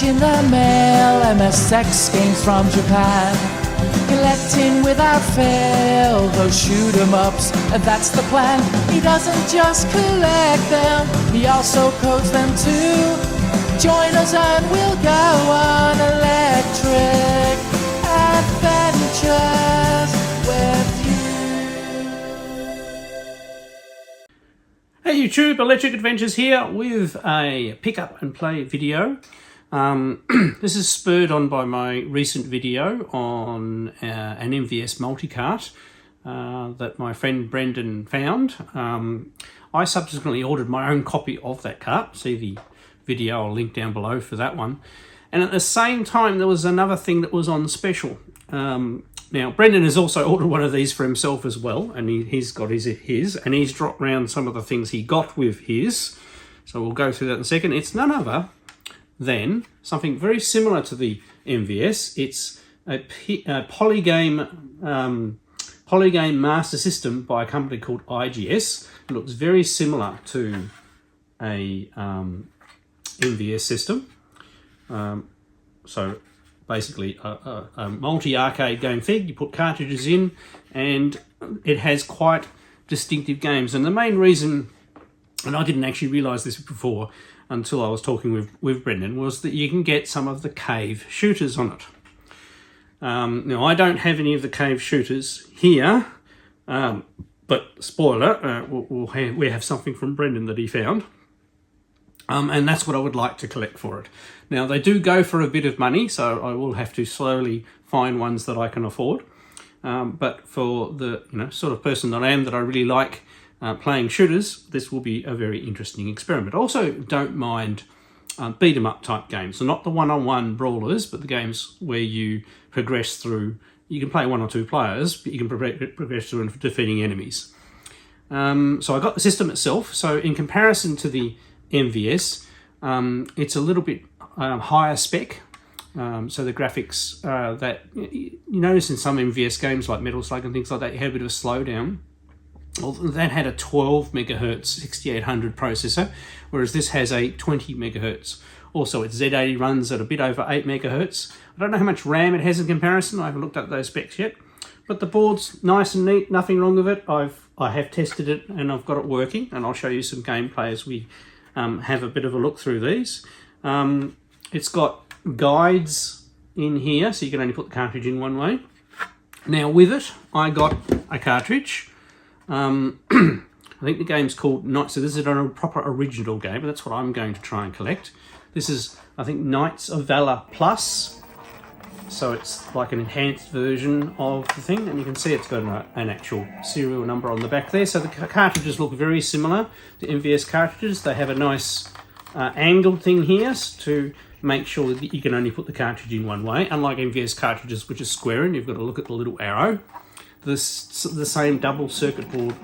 package in the mail, MSX games from Japan. Collecting without fail those shoot 'em ups, and that's the plan. He doesn't just collect them, he also codes them too. Join us and we'll go on electric adventures with you. Hey YouTube, Electric Adventures here with a pick up and play video. This is spurred on by my recent video on an MVS multicart that my friend Brendan found. I subsequently ordered my own copy of that cart. See the video, I'll link down below for that one. And at the same time, there was another thing that was on special. Now, Brendan has also ordered one of these for himself as well, and he's got his, and he's dropped around some of the things he got with his. So we'll go through that in a second. It's none other than something very similar to the MVS. It's a PolyGame Master System by a company called IGS. It looks very similar to a MVS system. So basically a multi-arcade game fig. You put cartridges in and it has quite distinctive games. And the main reason, and I didn't actually realise this before until I was talking with Brendan, was that you can get some of the cave shooters on it. Now, I don't have any of the cave shooters here, but spoiler, we have something from Brendan that he found. And that's what I would like to collect for it. Now, they do go for a bit of money, so I will have to slowly find ones that I can afford. But for the sort of person that I am, that I really like playing shooters, this will be a very interesting experiment. I also don't mind beat 'em up type games. So not the one-on-one brawlers, but the games where you progress through. You can play 1 or 2 players, but you can progress through defeating enemies. So I got the system itself. So in comparison to the MVS, it's a little bit higher spec. So the graphics that you notice in some MVS games like Metal Slug and things like that, you have a bit of a slowdown. Well, that had a 12 megahertz 6800 processor, whereas this has a 20 megahertz. Also, its Z80 runs at a bit over 8 megahertz. I don't know how much RAM it has in comparison. I haven't looked up those specs yet. But the board's nice and neat, nothing wrong with it. I have tested it and I've got it working, and I'll show you some gameplay as we have a bit of a look through these. It's got guides in here, so you can only put the cartridge in one way. Now with it, I got a cartridge. I think the game's called Knights. So this is a proper original game, but that's what I'm going to try and collect. This is, I think, Knights of Valour Plus. So it's like an enhanced version of the thing, and you can see it's got an actual serial number on the back there. So the cartridges look very similar to MVS cartridges. They have a nice angled thing here to make sure that you can only put the cartridge in one way, unlike MVS cartridges, which is square, and you've got to look at the little arrow. The same double circuit board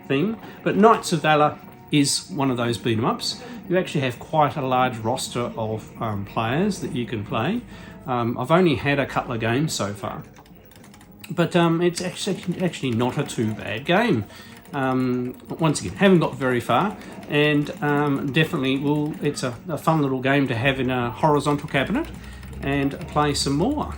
thing. But Knights of Valour is one of those beat 'em ups. You actually have quite a large roster of players that you can play. I've only had a couple of games so far, but it's actually not a too bad game. Once again, haven't got very far, and definitely it's a fun little game to have in a horizontal cabinet and play some more.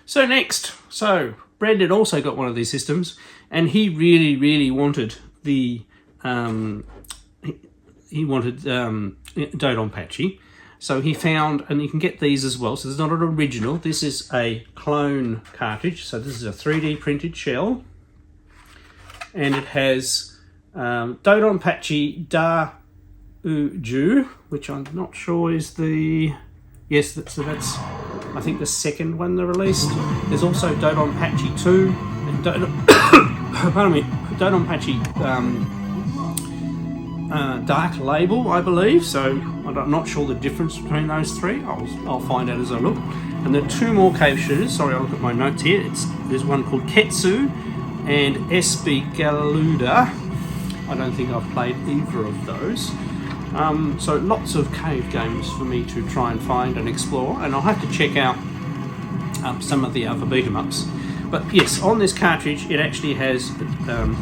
So next, Brendan also got one of these systems, and he really wanted the Dodonpachi. So he found, and you can get these as well. So there's not an original. This is a clone cartridge. So this is a 3D printed shell, and it has Dodonpachi DaiOuJou, which I'm not sure is the that's I think the second one they released. There's also Dodonpachi 2 and Dodonpachi Dark Label, I believe. So I'm not sure the difference between those three. I'll find out as I look. And the two more cave shooters. Sorry, I'll look at my notes here. There's one called Ketsu and Spectravideo. I don't think I've played either of those. So lots of cave games for me to try and find and explore, and I'll have to check out some of the other beat-em-ups. But yes, on this cartridge it actually has the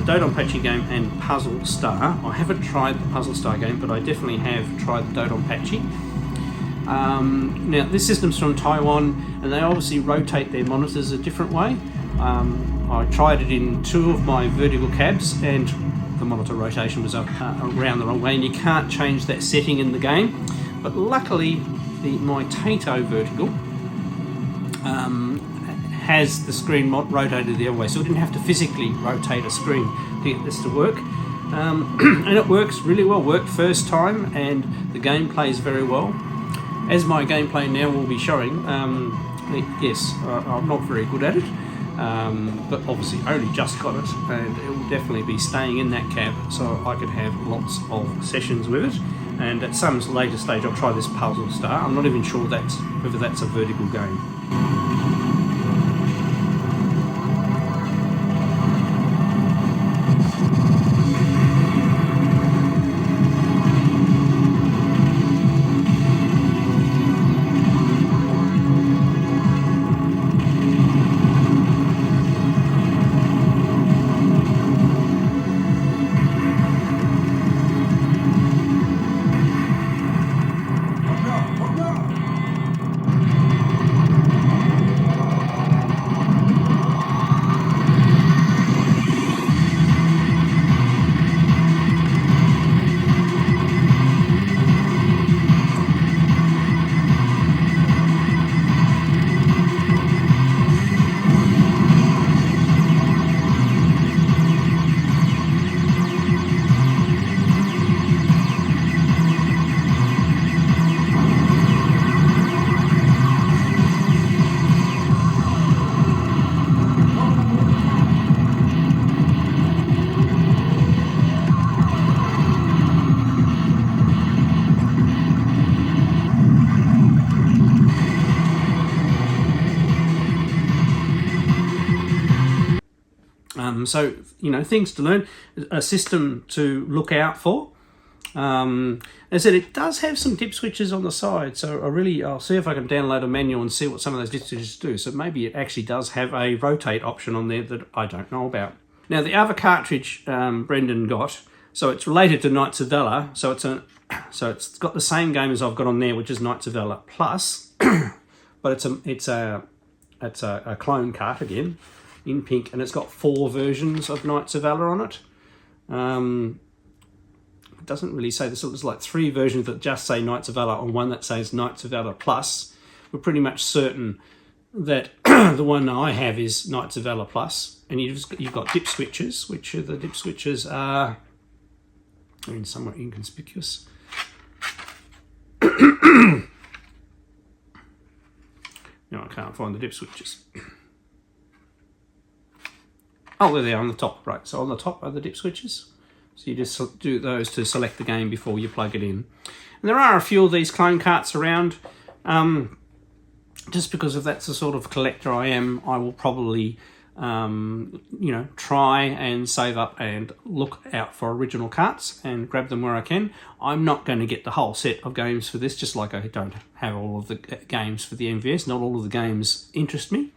Dodonpachi game and Puzzle Star. I haven't tried the Puzzle Star game, but I definitely have tried the Dodonpachi. Now this system's from Taiwan, and they obviously rotate their monitors a different way. I tried it in two of my vertical cabs, and the monitor rotation was around the wrong way, and you can't change that setting in the game. But luckily my Taito vertical has the screen rotated the other way, so I didn't have to physically rotate a screen to get this to work. And it works really well. Worked first time, and the game plays very well. As my gameplay now will be showing, yes, I'm not very good at it. But obviously only just got it, and it will definitely be staying in that cab so I could have lots of sessions with it. And at some later stage I'll try this Puzzle Star. I'm not even sure whether that's a vertical game. So, things to learn, a system to look out for. As I said, it does have some dip switches on the side, so I'll see if I can download a manual and see what some of those dip switches do. So maybe it actually does have a rotate option on there that I don't know about. Now, the other cartridge Brendan got, so it's related to Knights of Valor, so it's got the same game as I've got on there, which is Knights of Valor Plus, but it's a clone cart again, in pink, and it's got 4 versions of Knights of Valor on it. It doesn't really say this. There's like 3 versions that just say Knights of Valor and one that says Knights of Valor Plus. We're pretty much certain that the one I have is Knights of Valor Plus, and you've got dip switches, which are the dip switches are somewhat inconspicuous. No, I can't find the dip switches. Oh, there they are on the top, right. So on the top are the dip switches. So you just do those to select the game before you plug it in. And there are a few of these clone carts around. Just because if that's the sort of collector I am, I will probably you know, try and save up and look out for original carts and grab them where I can. I'm not going to get the whole set of games for this, just like I don't have all of the games for the MVS. Not all of the games interest me.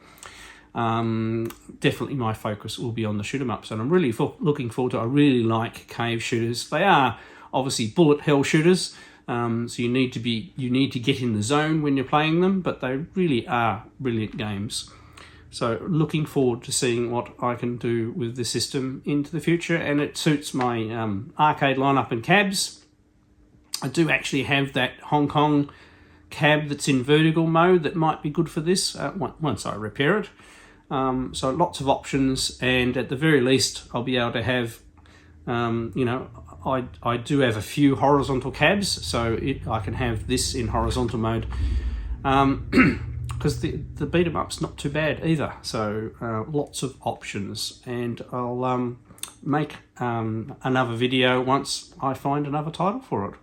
Definitely my focus will be on the shoot 'em ups, and I'm really looking forward to it. I really like cave shooters. They are obviously bullet hell shooters, so you need to get in the zone when you're playing them, but they really are brilliant games. So looking forward to seeing what I can do with the system into the future, and it suits my arcade lineup and cabs. I do actually have that Hong Kong cab that's in vertical mode that might be good for this once I repair it. So lots of options, and at the very least I'll be able to have, you know, I do have a few horizontal cabs, so I can have this in horizontal mode, because the beat 'em up's not too bad either. So lots of options, and I'll make another video once I find another title for it.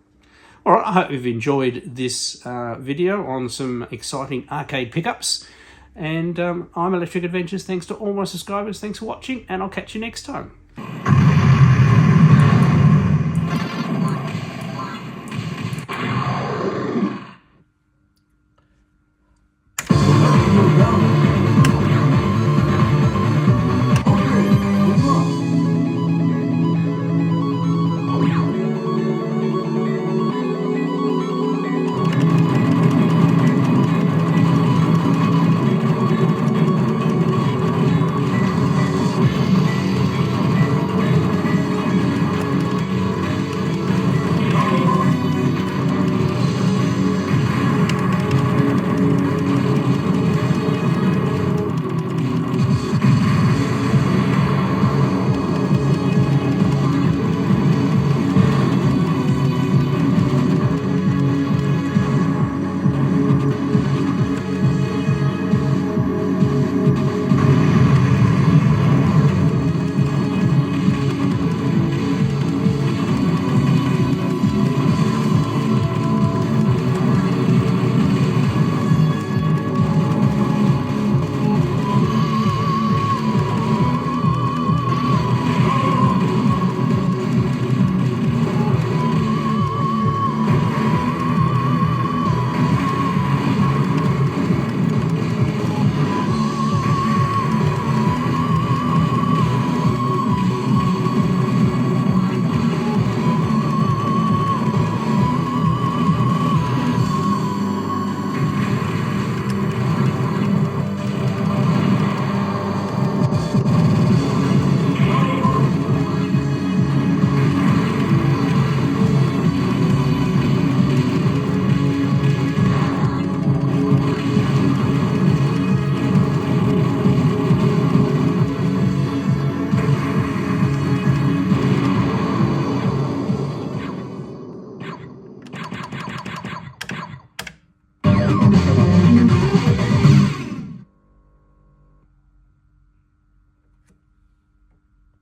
Alright, I hope you've enjoyed this video on some exciting arcade pickups. And I'm Electric Adventures. Thanks to all my subscribers. Thanks for watching, and I'll catch you next time.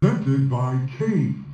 Presented by King.